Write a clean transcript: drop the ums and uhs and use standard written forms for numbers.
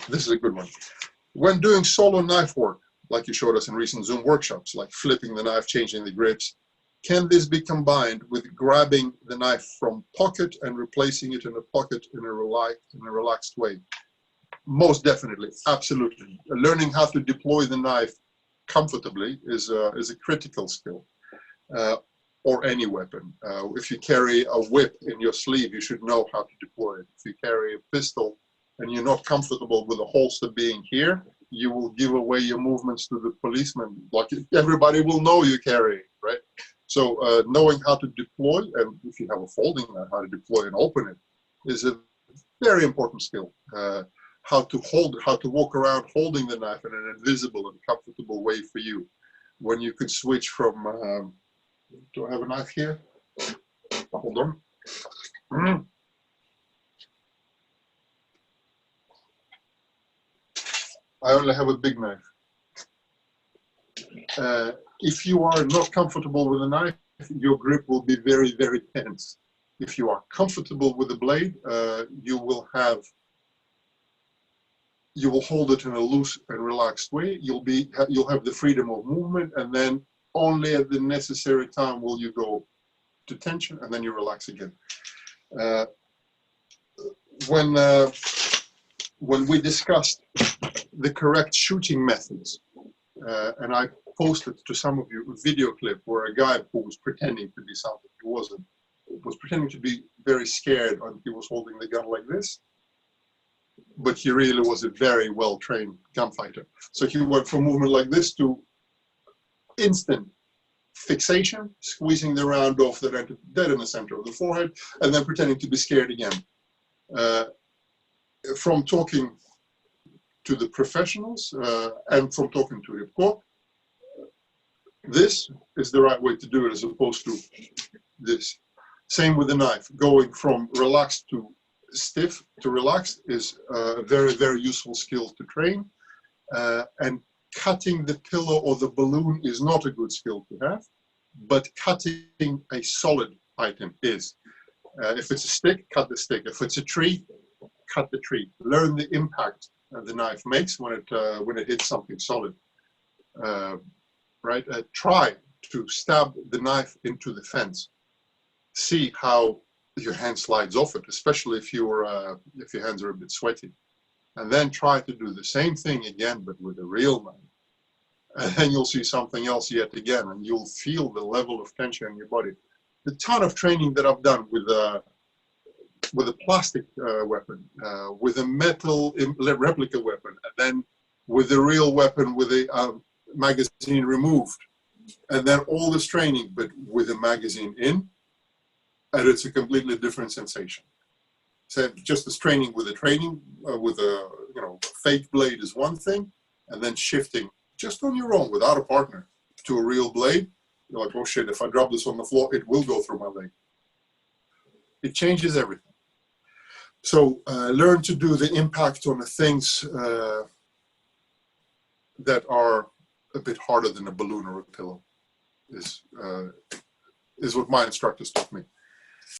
This is a good one. When doing solo knife work, like you showed us in recent Zoom workshops, like flipping the knife, changing the grips, can this be combined with grabbing the knife from pocket and replacing it in a pocket in a relaxed way? Most definitely, absolutely. Learning how to deploy the knife comfortably is a critical skill, or any weapon. If you carry a whip in your sleeve, you should know how to deploy it. If you carry a pistol and you're not comfortable with the holster being here, you will give away your movements to the policeman. Like, everybody will know you carry it, right? So knowing how to deploy, and if you have a folding knife, how to deploy and open it, is a very important skill. How to hold, how to walk around holding the knife in an invisible and comfortable way for you. When you could switch from, do I have a knife here? Hold on. I only have a big knife. If you are not comfortable with a knife, your grip will be very, very tense. If you are comfortable with the blade, you will hold it in a loose and relaxed way. You'll have the freedom of movement, and then only at the necessary time will you go to tension, and then you relax again. When we discussed the correct shooting methods, and I posted to some of you a video clip where a guy who was pretending to be something he wasn't, was pretending to be very scared, and he was holding the gun like this, but he really was a very well-trained gunfighter. So he went from movement like this to instant fixation, squeezing the round off that entered dead in the center of the forehead, and then pretending to be scared again. From talking to the professionals and from talking to Ripko, this is the right way to do it as opposed to this. Same with the knife. Going from relaxed to stiff to relaxed is a very, very useful skill to train. And cutting the pillow or the balloon is not a good skill to have, but cutting a solid item is. If it's a stick, cut the stick. If it's a tree, cut the tree. Learn the impact the knife makes when it hits something solid. Right? Try to stab the knife into the fence. See how your hand slides off it, especially if your hands are a bit sweaty. And then try to do the same thing again, but with a real knife. And then you'll see something else yet again, and you'll feel the level of tension in your body. The ton of training that I've done with a plastic weapon, with a metal replica weapon, and then with a real weapon with a magazine removed, and then all this training, but with a magazine in, and it's a completely different sensation. So just as training with a fake blade is one thing, and then shifting just on your own without a partner to a real blade, you're like, oh shit, if I drop this on the floor, it will go through my leg. It changes everything. So learn to do the impact on the things that are a bit harder than a balloon or a pillow is what my instructors taught me.